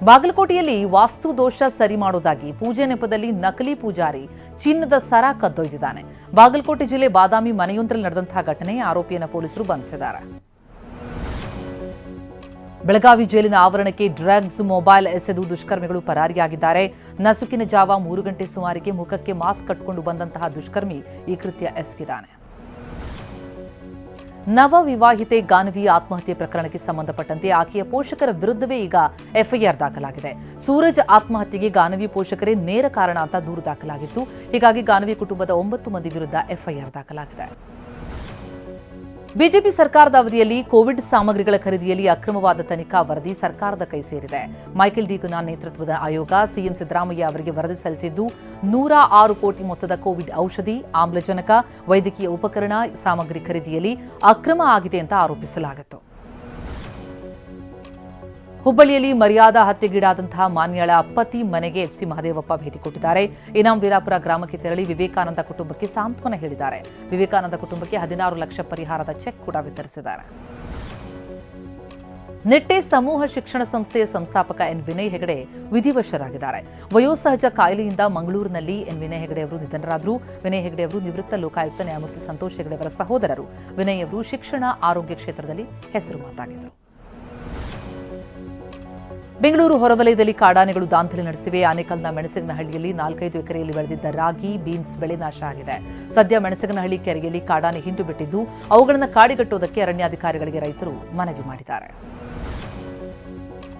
ಬಾಗಲಕೋಟೆಯಲ್ಲಿ ವಾಸ್ತು ದೋಷ ಸರಿ ಮಾಡುವುದಾಗಿ ಪೂಜೆ ನೆಪದಲ್ಲಿ ನಕಲಿ ಪೂಜಾರಿ ಚಿನ್ನದ ಸರ ಕದ್ದೊಯ್ದಿದ್ದಾನೆ. ಬಾಗಲಕೋಟೆ ಜಿಲ್ಲೆ ಬಾದಾಮಿ ಮನೆಯೊಂದರಲ್ಲಿ ನಡೆದಂತಹ ಘಟನೆ ಆರೋಪಿಯನ್ನು ಪೊಲೀಸರು ಬಂಧಿಸಿದ್ದಾರೆ. ಬೆಳಗಾವಿ ಜೈಲಿನ ಆವರಣಕ್ಕೆ ಡ್ರಗ್ಸ್, ಮೊಬೈಲ್ ಎಸೆದು ದುಷ್ಕರ್ಮಿಗಳು ಪರಾರಿಯಾಗಿದ್ದಾರೆ. ನಸುಕಿನ ಜಾವ 3 ಗಂಟೆ ಸುಮಾರಿಗೆ ಮುಖಕ್ಕೆ ಮಾಸ್ಕ್ ಕಟ್ಟಿಕೊಂಡು ಬಂದಂತಹ ದುಷ್ಕರ್ಮಿ ಈ ಕೃತ್ಯ ಎಸಗಿದ್ದಾನೆ. ನವ ವಿವಾಹಿತೆ ಗಾನವಿ ಆತ್ಮಹತ್ಯೆ ಪ್ರಕರಣಕ್ಕೆ ಸಂಬಂಧಪಟ್ಟಂತೆ ಆಕೆಯ ಪೋಷಕರ ವಿರುದ್ಧವೇ ಈಗ ಎಫ್ಐಆರ್ ದಾಖಲಾಗಿದೆ. ಸೂರಜ್ ಆತ್ಮಹತ್ಯೆಗೆ ಗಾನವಿ ಪೋಷಕರೇ ನೇರ ಕಾರಣ ಅಂತ ದೂರು ದಾಖಲಾಗಿತ್ತು. ಹೀಗಾಗಿ ಗಾನವಿ ಕುಟುಂಬದ 9 ಮಂದಿ ವಿರುದ್ಧ ಎಫ್ಐಆರ್ ದಾಖಲಾಗಿದೆ. ಬಿಜೆಪಿ ಸರ್ಕಾರದ ಅವಧಿಯಲ್ಲಿ ಕೋವಿಡ್ ಸಾಮಗ್ರಿಗಳ ಖರೀದಿಯಲ್ಲಿ ಅಕ್ರಮವಾದ ತನಿಖಾ ವರದಿ ಸರ್ಕಾರದ ಕೈ ಸೇರಿದೆ. ಮೈಕೆಲ್ ಡಿ ಗುನಾ ನೇತೃತ್ವದ ಆಯೋಗ ಸಿಎಂ ಸಿದ್ದರಾಮಯ್ಯ ಅವರಿಗೆ ವರದಿ ಸಲ್ಲಿಸಿದ್ದು 106 ಕೋಟಿ ಮೊತ್ತದ ಕೋವಿಡ್ ಔಷಧಿ, ಆಮ್ಲಜನಕ, ವೈದ್ಯಕೀಯ ಉಪಕರಣ ಸಾಮಗ್ರಿ ಖರೀದಿಯಲ್ಲಿ ಅಕ್ರಮ ಆಗಿದೆ ಅಂತ ಆರೋಪಿಸಲಾಗಿತ್ತು. ಹುಬ್ಬಳ್ಳಿಯಲ್ಲಿ ಮರ್ಯಾದಾ ಹತ್ಯೆಗೀಡಾದಂತಹ ಮಾನ್ಯಾಳ ಪತಿ ಮನೆಗೆ ಎಚ್ಸಿ ಮಹದೇವಪ್ಪ ಭೇಟಿ ಕೊಟ್ಟಿದ್ದಾರೆ. ಇನಾಂ ವೀರಾಪುರ ಗ್ರಾಮಕ್ಕೆ ತೆರಳಿ ವಿವೇಕಾನಂದ ಕುಟುಂಬಕ್ಕೆ ಸಾಂತ್ವನ ಹೇಳಿದ್ದಾರೆ. ವಿವೇಕಾನಂದ ಕುಟುಂಬಕ್ಕೆ 16 ಲಕ್ಷ ಪರಿಹಾರದ ಚೆಕ್ ಕೂಡ ವಿತರಿಸಿದ್ದಾರೆ. ನಿಟ್ಟೆ ಸಮೂಹ ಶಿಕ್ಷಣ ಸಂಸ್ಥೆಯ ಸಂಸ್ಥಾಪಕ ಎನ್ ವಿನಯ್ ಹೆಗಡೆ ವಿಧಿವಶರಾಗಿದ್ದಾರೆ. ವಯೋಸಹಜ ಕಾಯಿಲೆಯಿಂದ ಮಂಗಳೂರಿನಲ್ಲಿ ಎನ್ ವಿನಯ್ ಹೆಗಡೆ ಅವರು ನಿಧನರಾದರು. ವಿನಯ್ ಹೆಗಡೆ ಅವರು ನಿವೃತ್ತ ಲೋಕಾಯುಕ್ತ ನ್ಯಾಯಮೂರ್ತಿ ಸಂತೋಷ್ ಹೆಗಡೆ ಅವರ ಸಹೋದರರು. ವಿನಯ್ ಅವರು ಶಿಕ್ಷಣ, ಆರೋಗ್ಯ ಕ್ಷೇತ್ರದಲ್ಲಿ ಹೆಸರು ಮಾತಾಗಿದ್ದರು. ಬೆಂಗಳೂರು ಹೊರವಲಯದಲ್ಲಿ ಕಾಡಾನೆಗಳು ದಾಂಧಲೆ ನಡೆಸಿವೆ. ಆನೇಕಲ್ನ ಮೆಣಸಿಗನಹಳ್ಳಿಯಲ್ಲಿ 4-5 ಎಕರೆಯಲ್ಲಿ ಬೆಳೆದಿದ್ದ ರಾಗಿ, ಬೀನ್ಸ್ ಬೆಳೆ ನಾಶ ಆಗಿದೆ. ಸದ್ಯ ಮೆಣಸಿಗನಹಳ್ಳಿ ಕೆರೆಯಲ್ಲಿ ಕಾಡಾನೆ ಹಿಂಡು ಬಿಟ್ಟಿದ್ದು ಅವುಗಳನ್ನು ಕಾಡಿಗಟ್ಟುವುದಕ್ಕೆ ಅರಣ್ಯಾಧಿಕಾರಿಗಳಿಗೆ ರೈತರು ಮನವಿ ಮಾಡಿದ್ದಾರೆ.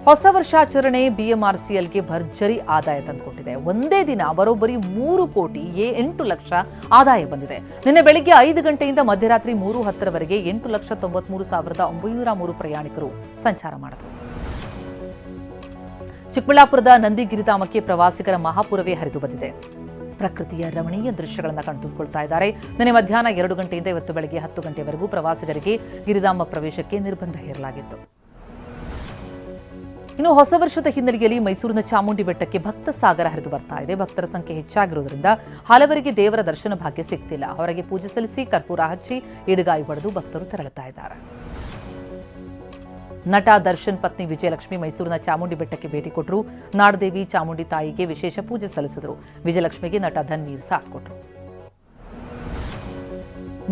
ಹೊಸ ವರ್ಷಾಚರಣೆ ಬಿಎಂಆರ್ಸಿಎಲ್ಗೆ ಭರ್ಜರಿ ಆದಾಯ ತಂದುಕೊಟ್ಟಿದೆ. ಒಂದೇ ದಿನ ಬರೋಬ್ಬರಿ 3 ಕೋಟಿ 8 ಲಕ್ಷ ಆದಾಯ ಬಂದಿದೆ. ನಿನ್ನೆ ಬೆಳಗ್ಗೆ 5 ಗಂಟೆಯಿಂದ ಮಧ್ಯರಾತ್ರಿ 3:10 8,93,903 ಪ್ರಯಾಣಿಕರು ಸಂಚಾರ ಮಾಡಿದರು. ಚಿಕ್ಕಬಳ್ಳಾಪುರದ ನಂದಿಗಿರಿಧಾಮಕ್ಕೆ ಪ್ರವಾಸಿಗರ ಮಹಾಪುರವೇ ಹರಿದು ಬಂದಿದೆ. ಪ್ರಕೃತಿಯ ರಮಣೀಯ ದೃಶ್ಯಗಳನ್ನು ಕಣ್ತುಕೊಳ್ತಾ ಇದ್ದಾರೆ. ನಿನ್ನೆ ಮಧ್ಯಾಹ್ನ 2 ಗಂಟೆಯಿಂದ ಇವತ್ತು ಬೆಳಗ್ಗೆ 10 ಗಂಟೆವರೆಗೂ ಪ್ರವಾಸಿಗರಿಗೆ ಗಿರಿಧಾಮ ಪ್ರವೇಶಕ್ಕೆ ನಿರ್ಬಂಧ ಹೇರಲಾಗಿತ್ತು. ಇನ್ನು ಹೊಸ ವರ್ಷದ ಹಿನ್ನೆಲೆಯಲ್ಲಿ ಮೈಸೂರಿನ ಚಾಮುಂಡಿ ಬೆಟ್ಟಕ್ಕೆ ಭಕ್ತ ಸಾಗರ ಹರಿದು ಬರ್ತಾ ಇದೆ. ಭಕ್ತರ ಸಂಖ್ಯೆ ಹೆಚ್ಚಾಗಿರುವುದರಿಂದ ಹಲವರಿಗೆ ದೇವರ ದರ್ಶನ ಭಾಗ್ಯ ಸಿಗ್ತಿಲ್ಲ. ಹೊರಗೆ ಪೂಜೆ ಸಲ್ಲಿಸಿ ಕರ್ಪೂರ ಹಚ್ಚಿ ಈಡುಗಾಯಿ ಪಡೆದು ಭಕ್ತರು ತೆರಳುತ್ತಾ ಇದ್ದಾರೆ. ನಟ ದರ್ಶನ್ ಪತ್ನಿ ವಿಜಯಲಕ್ಷ್ಮಿ ಮೈಸೂರಿನ ಚಾಮುಂಡಿ ಬೆಟ್ಟಕ್ಕೆ ಭೇಟಿ ಕೊಟ್ಟರು. ನಾಡದೇವಿ ಚಾಮುಂಡಿ ತಾಯಿಗೆ ವಿಶೇಷ ಪೂಜೆ ಸಲ್ಲಿಸಿದರು. ವಿಜಯಲಕ್ಷ್ಮಿಗೆ ನಟ ಧನ್ವೀರ್ ಸಾಥ್ ಕೊಟ್ಟರು.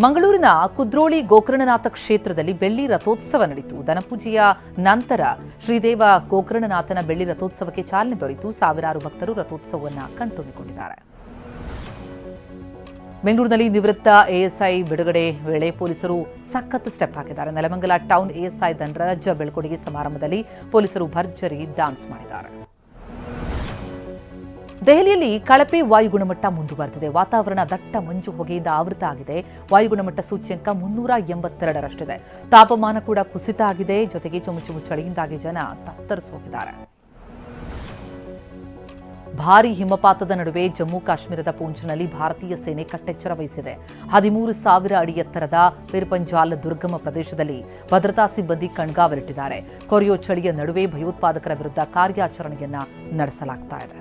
ಮಂಗಳೂರಿನ ಕುದ್ರೋಳಿ ಗೋಕರ್ಣನಾಥ ಕ್ಷೇತ್ರದಲ್ಲಿ ಬೆಳ್ಳಿ ರಥೋತ್ಸವ ನಡೆಯಿತು. ದನಪೂಜೆಯ ನಂತರ ಶ್ರೀದೇವ ಗೋಕರ್ಣನಾಥನ ಬೆಳ್ಳಿ ರಥೋತ್ಸವಕ್ಕೆ ಚಾಲನೆ ದೊರೆಯಿತು. ಸಾವಿರಾರು ಭಕ್ತರು ರಥೋತ್ಸವವನ್ನು ಕಣ್ತುಂಬಿಕೊಂಡಿದ್ದಾರೆ. ಬೆಂಗಳೂರಿನಲ್ಲಿ ನಿವೃತ್ತ ಎಎಸ್ಐ ಬಿಡುಗಡೆ ವೇಳೆ ಪೊಲೀಸರು ಸಖತ್ ಸ್ಟೆಪ್ ಹಾಕಿದ್ದಾರೆ. ನೆಲಮಂಗಲ ಟೌನ್ ಎಎಸ್ಐ ಧನರಾಜ್ ಬೆಳ್ಕೊಡುಗೆ ಸಮಾರಂಭದಲ್ಲಿ ಪೊಲೀಸರು ಭರ್ಜರಿ ಡಾನ್ಸ್ ಮಾಡಿದ್ದಾರೆ. ದೆಹಲಿಯಲ್ಲಿ ಕಳಪೆ ವಾಯು ಗುಣಮಟ್ಟ ಮುಂದುವರೆದಿದೆ. ವಾತಾವರಣ ದಟ್ಟ ಮಂಜು ಹೊಗೆಯಿಂದ ಆವೃತ ಆಗಿದೆ. ವಾಯು ಗುಣಮಟ್ಟ ಸೂಚ್ಯಂಕ 382ರಷ್ಟಿದೆ. ತಾಪಮಾನ ಕೂಡ ಕುಸಿತ ಆಗಿದೆ. ಜೊತೆಗೆ ಚುಮುಚುಮು ಚಳಿಯಿಂದಾಗಿ ಜನ ತತ್ತರಿಸೋಗಿದ್ದಾರೆ. ಭಾರೀ ಹಿಮಪಾತದ ನಡುವೆ ಜಮ್ಮು ಕಾಶ್ಮೀರದ ಪೂಂಚ್ನಲ್ಲಿ ಭಾರತೀಯ ಸೇನೆ ಕಟ್ಟೆಚ್ಚರ ವಹಿಸಿದೆ. 13,000 ಅಡಿ ಎತ್ತರದ ಪಿರ್ಪಂಜಾಲ್ ದುರ್ಗಮ ಪ್ರದೇಶದಲ್ಲಿ ಭದ್ರತಾ ಸಿಬ್ಬಂದಿ ಕಣ್ಗಾವಲಿಟ್ಟಿದ್ದಾರೆ. ಕೊರೆಯೋ ಚಳಿಯ ನಡುವೆ ಭಯೋತ್ಪಾದಕರ ವಿರುದ್ಧ ಕಾರ್ಯಾಚರಣೆಯನ್ನ ನಡೆಸಲಾಗ್ತಾ ಇದೆ.